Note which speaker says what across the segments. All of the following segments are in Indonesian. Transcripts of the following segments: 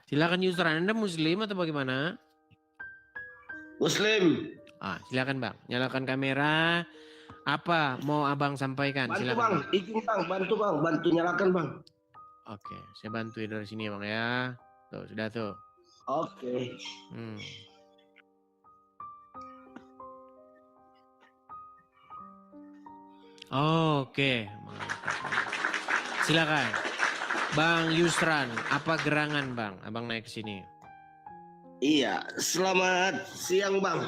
Speaker 1: Silakan Yusran, Anda Muslim atau bagaimana?
Speaker 2: Muslim.
Speaker 1: Silakan Bang, nyalakan kamera. Apa mau Abang sampaikan?
Speaker 2: Bantu
Speaker 1: Silakan
Speaker 2: Bang,
Speaker 1: Bang.
Speaker 2: izin Bang, bantu Bang, bantu nyalakan Bang.
Speaker 1: Oke, saya bantu dari sini Bang ya. Tuh, sudah tuh.
Speaker 2: Oke.
Speaker 1: Oke, mantap. Silakan. Bang Yusran, apa gerangan Bang? Abang naik ke sini.
Speaker 2: Iya, selamat siang Bang.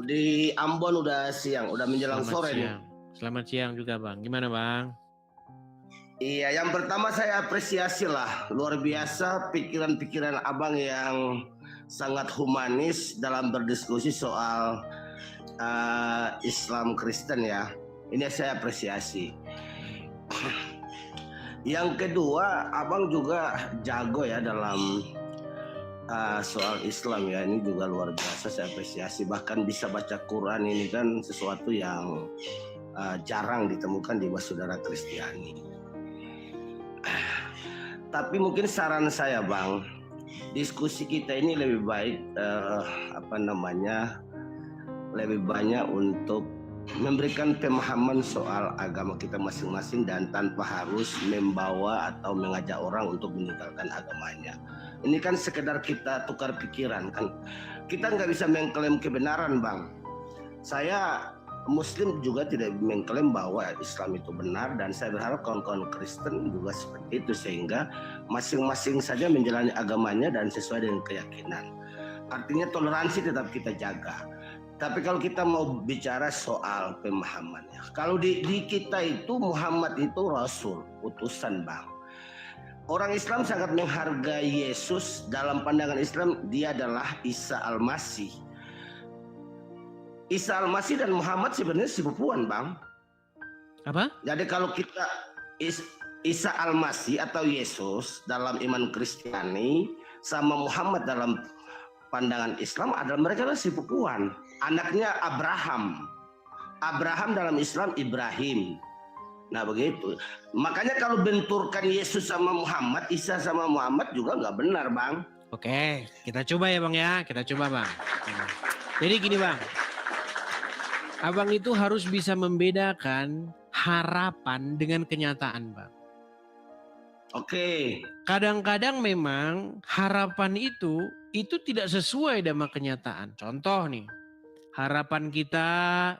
Speaker 2: Di Ambon udah siang, udah menjelang sore nih.
Speaker 1: Selamat siang juga Bang. Gimana Bang?
Speaker 2: Iya, yang pertama saya apresiasi lah, luar biasa pikiran-pikiran Abang yang sangat humanis dalam berdiskusi soal Islam Kristen ya. Ini saya apresiasi. Yang kedua, Abang juga jago ya dalam soal Islam ya. Ini juga luar biasa, saya apresiasi. Bahkan bisa baca Quran, ini kan sesuatu yang jarang ditemukan di saudara Kristiani. Tapi mungkin saran saya Bang, diskusi kita ini lebih baik lebih banyak untuk memberikan pemahaman soal agama kita masing-masing dan tanpa harus membawa atau mengajak orang untuk meninggalkan agamanya. Ini kan sekedar kita tukar pikiran kan. Kita nggak bisa mengklaim kebenaran Bang. Saya Muslim juga tidak mengklaim bahwa Islam itu benar, dan saya berharap kawan-kawan Kristen juga seperti itu, sehingga masing-masing saja menjalani agamanya dan sesuai dengan keyakinan. Artinya toleransi tetap kita jaga. Tapi kalau kita mau bicara soal pemahamannya, kalau di kita itu Muhammad itu Rasul, utusan Bang. Orang Islam sangat menghargai Yesus. Dalam pandangan Islam dia adalah Isa Al-Masih. Isa Al-Masih dan Muhammad sebenarnya sepupuan Bang.
Speaker 1: Apa?
Speaker 2: Jadi kalau kita Isa Al-Masih atau Yesus dalam iman Kristiani sama Muhammad dalam pandangan Islam adalah mereka adalah sepupuan. Anaknya Abraham. Abraham dalam Islam Ibrahim. Nah begitu. Makanya kalau benturkan Yesus sama Muhammad, Isa sama Muhammad juga nggak benar Bang.
Speaker 1: Oke, kita coba ya Bang ya. Kita coba Bang. Jadi gini Bang. Abang itu harus bisa membedakan harapan dengan kenyataan Bang.
Speaker 2: Oke.
Speaker 1: Kadang-kadang memang harapan itu tidak sesuai dengan kenyataan. Contoh nih, harapan kita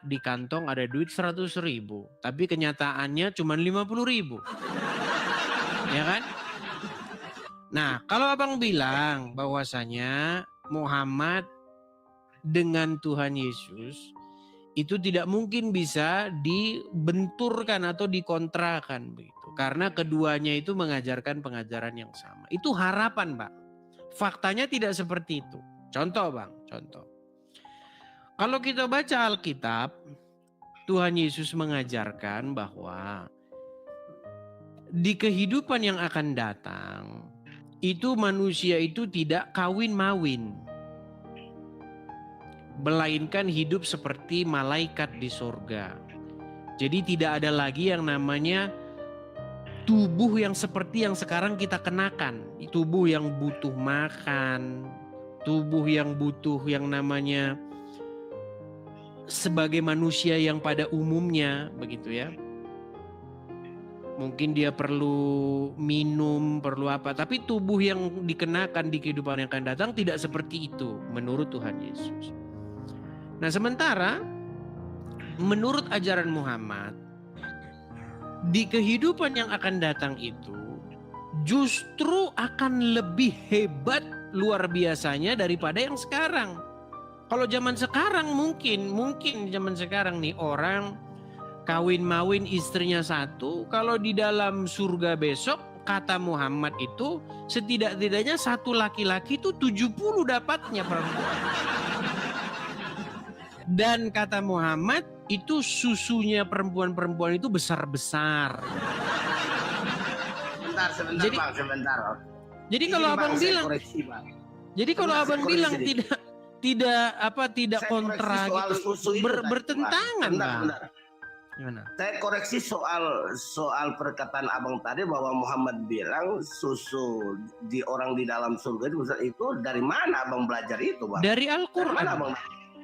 Speaker 1: di kantong ada duit 100.000, tapi kenyataannya cuma 50.000. Ya kan? Nah, kalau abang bilang bahwasanya Muhammad dengan Tuhan Yesus itu tidak mungkin bisa dibenturkan atau dikontrakan begitu, karena keduanya itu mengajarkan pengajaran yang sama. Itu harapan, Bang. Faktanya tidak seperti itu. Contoh, Bang, contoh. Kalau kita baca Alkitab, Tuhan Yesus mengajarkan bahwa di kehidupan yang akan datang itu manusia itu tidak kawin-mawin, melainkan hidup seperti malaikat di surga. Jadi tidak ada lagi yang namanya tubuh yang seperti yang sekarang kita kenakan. Tubuh yang butuh makan, tubuh yang butuh yang namanya sebagai manusia yang pada umumnya begitu ya. Mungkin dia perlu minum, perlu apa. Tapi tubuh yang dikenakan di kehidupan yang akan datang tidak seperti itu menurut Tuhan Yesus. Nah sementara menurut ajaran Muhammad, di kehidupan yang akan datang itu justru akan lebih hebat luar biasanya daripada yang sekarang. Kalau zaman sekarang mungkin zaman sekarang nih orang kawin-mawin istrinya satu, kalau di dalam surga besok kata Muhammad itu setidak-tidaknya satu laki-laki itu 70 dapatnya perempuan. Dan kata Muhammad itu susunya perempuan-perempuan itu besar-besar.
Speaker 2: Sebentar
Speaker 1: jadi,
Speaker 2: Bang, sebentar.
Speaker 1: Jadi kalau abang bilang, jadi kalau abang bilang tidak kontra gitu, bertentangan Bang. Gimana?
Speaker 2: Saya koreksi soal perkataan abang tadi bahwa Muhammad bilang susu di orang di dalam surga itu dari mana abang belajar itu, bang?
Speaker 1: Dari
Speaker 2: Dari
Speaker 1: Al-Quran.
Speaker 2: mana abang?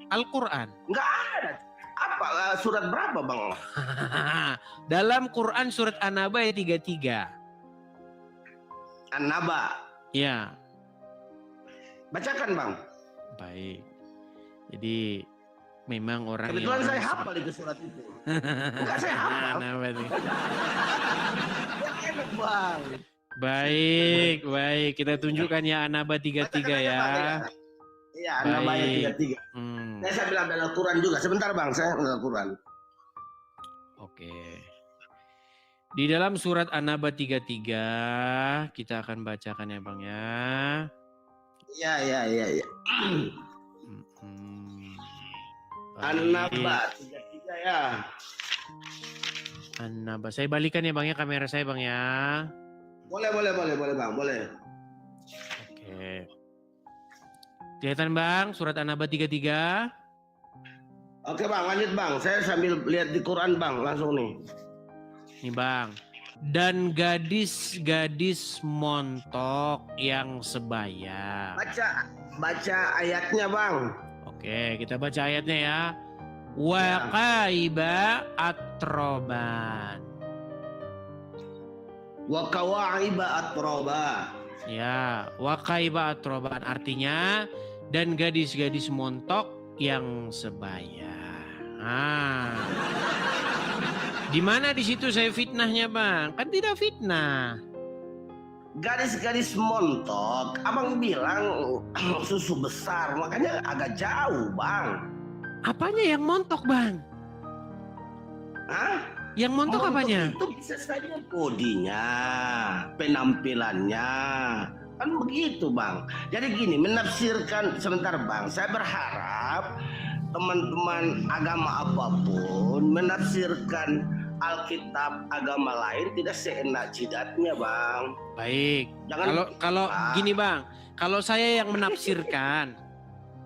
Speaker 1: Al-Quran.
Speaker 2: Nggak ada. Apa surat berapa, bang?
Speaker 1: Dalam Quran surat An-Naba ayat 33.
Speaker 2: An-Naba.
Speaker 1: Ya.
Speaker 2: Bacakan, bang.
Speaker 1: Baik. Jadi memang orang
Speaker 2: Kebetulan
Speaker 1: yang
Speaker 2: saya hafal itu surat itu. Enggak, saya hafal.
Speaker 1: An-Naba itu.
Speaker 2: Enak, bang.
Speaker 1: Baik, baik. Kita tunjukkan ya An-Naba 33
Speaker 2: Bacakan aja,
Speaker 1: ya.
Speaker 2: Bang, Iya, An-Naba ayat
Speaker 1: Baik.
Speaker 2: 33.
Speaker 1: Hmm,
Speaker 2: Saya bilang dalam Al-Quran juga. Sebentar, bang, saya dalam Al-Quran.
Speaker 1: Oke. Di dalam surat An-Naba 33 kita akan bacakan ya Bang ya.
Speaker 2: Iya.
Speaker 1: Baik.
Speaker 2: An-Naba 33 ya.
Speaker 1: An-Naba. Saya balikan ya Bang ya kamera saya Bang ya.
Speaker 2: Boleh, bang, boleh.
Speaker 1: Oke. Kelihatan Bang surat An-Naba 33.
Speaker 2: Oke, bang, lanjut, bang. Saya sambil lihat di Quran, bang, langsung nih.
Speaker 1: Nih Bang. Dan gadis-gadis montok yang sebaya.
Speaker 2: Baca ayatnya, bang.
Speaker 1: Oke, kita baca ayatnya ya. Wa qaiba atroban.
Speaker 2: Wa kawa'iba atroba.
Speaker 1: Ya, wa qaiba atroban artinya dan gadis-gadis montok yang sebaya. Ah. Di mana di situ saya fitnahnya, Bang? Kan tidak fitnah.
Speaker 2: Gadis-gadis montok, abang bilang susu besar, makanya agak jauh, bang.
Speaker 1: Apanya yang montok, Bang?
Speaker 2: Hah?
Speaker 1: Yang montok apanya?
Speaker 2: Itu bisa saja bodinya, penampilannya, kan begitu, bang. Jadi gini, menafsirkan sebentar, bang. Saya berharap teman-teman agama apapun menafsirkan Alkitab agama lain tidak seenak jidatnya, bang.
Speaker 1: Baik.
Speaker 2: Jangan
Speaker 1: Kalau gini, Bang. Kalau saya yang menafsirkan,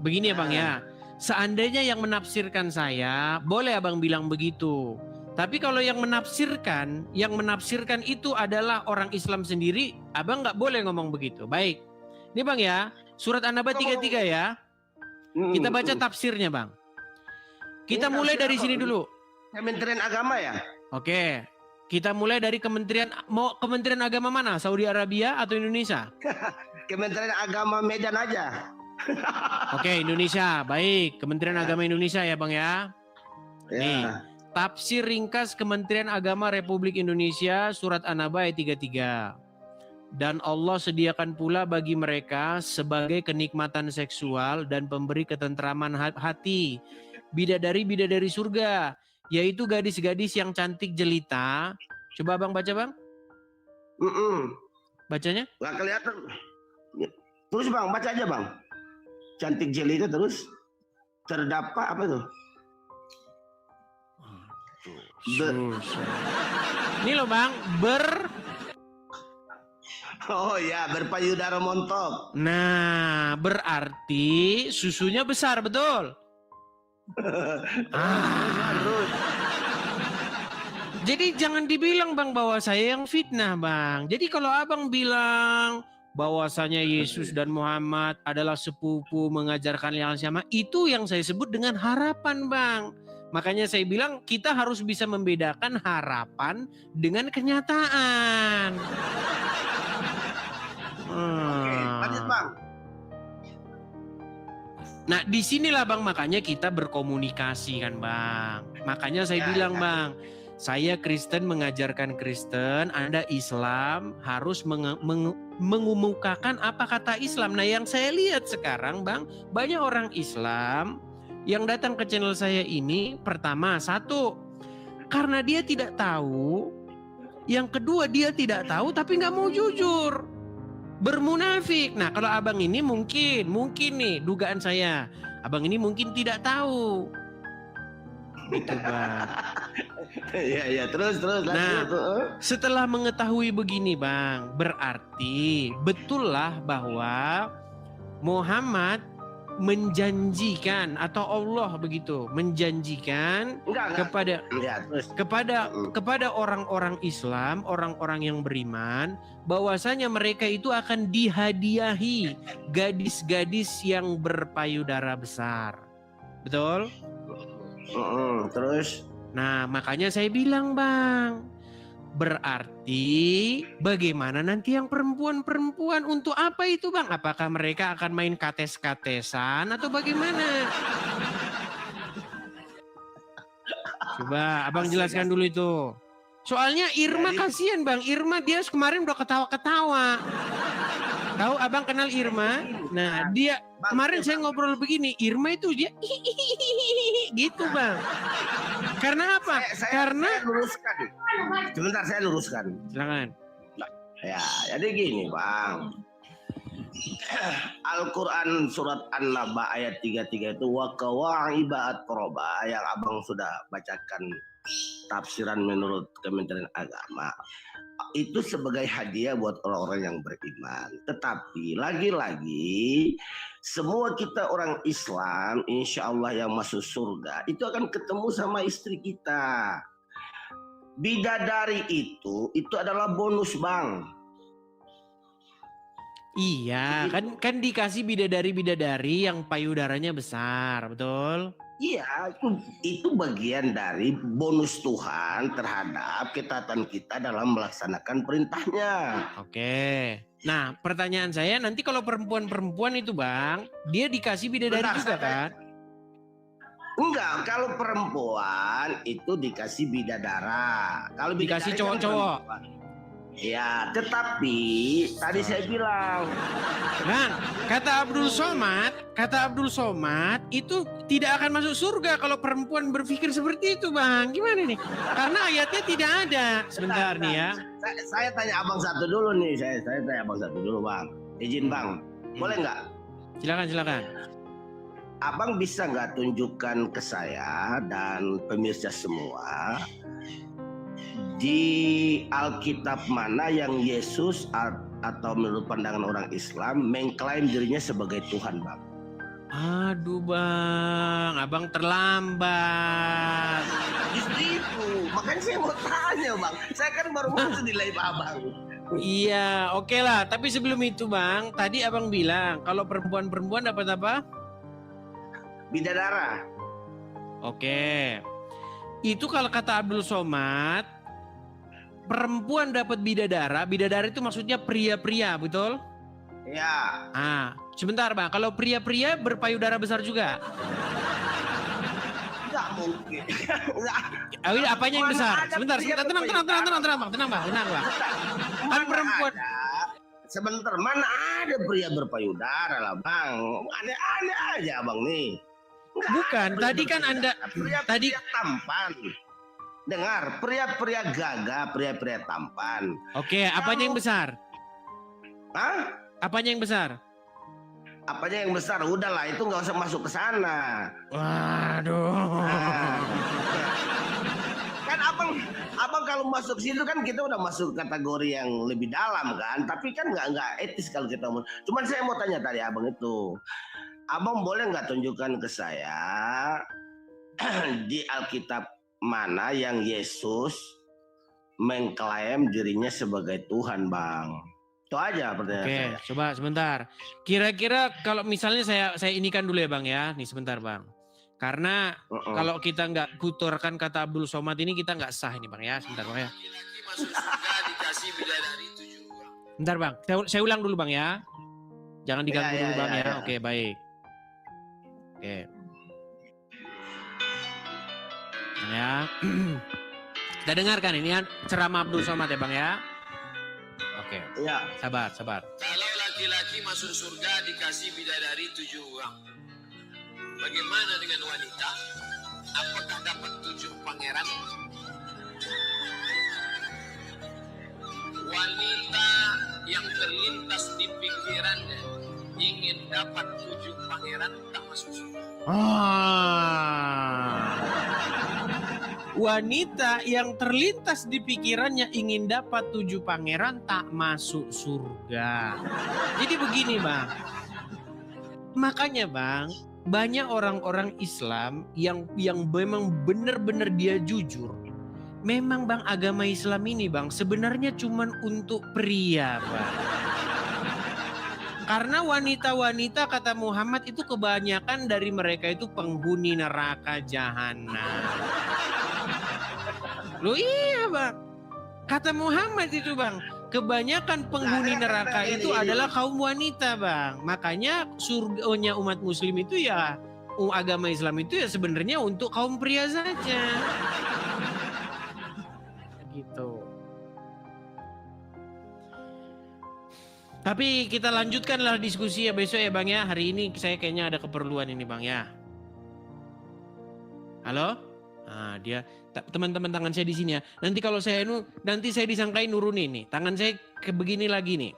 Speaker 1: begini ya, Bang ya. Seandainya yang menafsirkan saya, boleh Abang bilang begitu. Tapi kalau yang menafsirkan itu adalah orang Islam sendiri, Abang nggak boleh ngomong begitu. Baik. Ini Bang ya, surat An-Naba 33 ya. Kita baca tafsirnya, Bang. Kita mulai dari sini dulu.
Speaker 2: Kementerian Agama ya?
Speaker 1: Oke. Kita mulai dari Kementerian Agama mana? Saudi Arabia atau Indonesia?
Speaker 2: Kementerian Agama Medan aja.
Speaker 1: Oke, Indonesia. Baik, Kementerian Agama Indonesia ya, Bang ya. Nih,
Speaker 2: Ya.
Speaker 1: tafsir ringkas Kementerian Agama Republik Indonesia surat An-Naba ayat 33. Dan Allah sediakan pula bagi mereka sebagai kenikmatan seksual dan pemberi ketentraman hati bidadari-bidadari surga, yaitu gadis-gadis yang cantik jelita. Coba Bang baca, Bang. Bacanya?
Speaker 2: Nggak kelihatan. Terus, bang, baca aja, bang. Cantik jelita terus terdapat apa tuh?
Speaker 1: Ini loh Bang,
Speaker 2: Oh ya, berpayudara montok.
Speaker 1: Nah, berarti susunya besar, betul? Jadi jangan dibilang Bang bahwa saya yang fitnah, Bang. Jadi kalau Abang bilang bahwasanya Yesus dan Muhammad adalah sepupu mengajarkan yang sama, itu yang saya sebut dengan harapan, Bang. Makanya saya bilang kita harus bisa membedakan harapan dengan kenyataan.
Speaker 2: Oke, lanjut, bang.
Speaker 1: Nah, disinilah Bang makanya kita berkomunikasi kan, Bang. Makanya saya bilang, Bang, saya Kristen mengajarkan Kristen, Anda Islam harus mengemukakan apa kata Islam. Nah, yang saya lihat sekarang, Bang, banyak orang Islam yang datang ke channel saya ini, pertama, satu, karena dia tidak tahu. Yang kedua, dia tidak tahu tapi nggak mau jujur. Bermunafik. Nah, kalau Abang ini mungkin nih dugaan saya, Abang ini mungkin tidak tahu. Gitu, Bang.
Speaker 2: Ya, terus.
Speaker 1: Nah, setelah mengetahui begini, Bang, berarti betullah bahwa Muhammad menjanjikan atau Allah begitu menjanjikan
Speaker 2: Enggak.
Speaker 1: kepada
Speaker 2: Ya, terus.
Speaker 1: kepada orang-orang Islam, orang-orang yang beriman, bahwasanya mereka itu akan dihadiahi gadis-gadis yang berpayudara besar. Betul?
Speaker 2: Terus.
Speaker 1: Nah, makanya saya bilang, Bang, berarti bagaimana nanti yang perempuan-perempuan, untuk apa itu, Bang? Apakah mereka akan main kates-katesan atau bagaimana? Coba Abang jelaskan dulu itu. Soalnya Irma kasihan, Bang. Irma dia kemarin udah ketawa-ketawa. Tahu Abang kenal Irma? Nah, dia kemarin saya ngobrol begini, Irma itu dia gitu, Bang. Karena apa? Karena
Speaker 2: saya luruskan. Sebentar saya luruskan.
Speaker 1: Silakan.
Speaker 2: Ya, jadi gini, Bang. Al-Quran surat An-Naba ayat 33 itu wa kawa'iba at-toroba yang Abang sudah bacakan tafsiran menurut Kementerian Agama. Itu sebagai hadiah buat orang-orang yang beriman. Tetapi lagi-lagi semua kita orang Islam insya Allah yang masuk surga itu akan ketemu sama istri kita. Bidadari itu adalah bonus, Bang.
Speaker 1: Iya, kan dikasih bidadari-bidadari yang payudaranya besar, betul?
Speaker 2: Iya, itu bagian dari bonus Tuhan terhadap ketaatan kita dalam melaksanakan perintahnya.
Speaker 1: Oke. Nah, pertanyaan saya nanti kalau perempuan-perempuan itu, Bang, dia dikasih bidadari juga kan?
Speaker 2: Enggak, kalau perempuan itu dikasih bidadara. Kalau
Speaker 1: Dikasih cowok-cowok.
Speaker 2: Ya, tetapi tadi saya bilang,
Speaker 1: Bang, kata Abdul Somad itu tidak akan masuk surga kalau perempuan berpikir seperti itu, Bang. Gimana nih? Karena ayatnya tidak ada. Sebentar nih ya.
Speaker 2: Saya tanya Abang satu dulu nih. Saya tanya Abang satu dulu, Bang. Izin, Bang. Boleh nggak?
Speaker 1: Silakan.
Speaker 2: Abang bisa nggak tunjukkan ke saya dan pemirsa semua di Alkitab mana yang Yesus atau menurut pandangan orang Islam mengklaim dirinya sebagai Tuhan, Bang?
Speaker 1: Aduh, Bang, Abang terlambat.
Speaker 2: Justru itu, makanya saya mau tanya, Bang. Saya kan baru masuk di live Abang.
Speaker 1: Iya, oke lah. Tapi sebelum itu, Bang, tadi Abang bilang kalau perempuan-perempuan dapat apa?
Speaker 2: Bidadara.
Speaker 1: Oke. Itu kalau kata Abdul Somad, perempuan dapat bidadara itu maksudnya pria-pria, betul?
Speaker 2: Ya.
Speaker 1: Sebentar, Bang. Kalau pria-pria berpayudara besar juga?
Speaker 2: Enggak mungkin.
Speaker 1: Apanya yang besar? Sebentar. Tenang, Bang. Kan perempuan.
Speaker 2: Sebentar, mana ada pria berpayudara lah, Bang. Aneh-aneh aja, Bang nih.
Speaker 1: Bukan, tadi kan Anda
Speaker 2: pria tampan. Dengar, pria-pria gagah, pria-pria tampan.
Speaker 1: Oke, apanya yang besar?
Speaker 2: Hah?
Speaker 1: Apanya yang besar?
Speaker 2: Apanya yang besar? Udahlah, itu nggak usah masuk ke sana.
Speaker 1: Waduh.
Speaker 2: Kan abang kalau masuk situ kan kita udah masuk kategori yang lebih dalam kan. Tapi kan nggak etis kalau kita mau. Cuman saya mau tanya tadi abang itu, abang boleh nggak tunjukkan ke saya di Alkitab mana yang Yesus mengklaim dirinya sebagai Tuhan, Bang? Itu aja pertanyaan saya.
Speaker 1: Oke, coba sebentar. Kira-kira kalau misalnya saya inikan dulu ya, Bang ya. Nih sebentar, Bang. Karena kalau kita nggak putarkan kata Abdul Somad ini kita nggak sah ini, Bang ya. Sebentar, Bang ya. Bentar, Bang. Saya ulang dulu, Bang ya. Jangan diganggu dulu, Bang ya. Oke, baik. Oke. Ya. Kita dengarkan ini kan ceramah Abdul Somad ya, Bang ya. Oke.
Speaker 2: Ya.
Speaker 1: Sabar.
Speaker 3: Kalau laki-laki masuk surga dikasih bidadari 7 orang. Bagaimana dengan wanita? Apakah dapat 7 pangeran? Wanita yang terlintas di pikirannya ingin dapat 7 pangeran tak masuk surga.
Speaker 1: Wanita yang terlintas di pikirannya ingin dapat 7 pangeran tak masuk surga. Jadi begini, Bang. Makanya Bang, banyak orang-orang Islam yang memang benar-benar dia jujur. Memang Bang, agama Islam ini Bang sebenarnya cuman untuk pria Bang. Karena wanita-wanita kata Muhammad itu kebanyakan dari mereka itu penghuni neraka jahanam. Loh iya Bang. Kata Muhammad itu Bang, kebanyakan penghuni neraka itu adalah kaum wanita Bang. Makanya surganya umat muslim itu ya, agama Islam itu ya sebenarnya untuk kaum pria saja. Gitu. Tapi kita lanjutkanlah diskusi ya besok ya Bang ya. Hari ini saya kayaknya ada keperluan ini Bang ya. Halo? Nah, dia teman-teman tangan saya di sini ya. Nanti kalau saya nanti saya disangkain nurunin nih. Tangan saya ke begini lagi nih.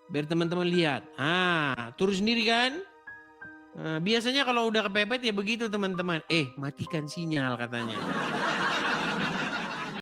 Speaker 1: Biar teman-teman lihat. Turun sendiri kan? Biasanya kalau udah kepepet ya begitu teman-teman. Matikan sinyal katanya.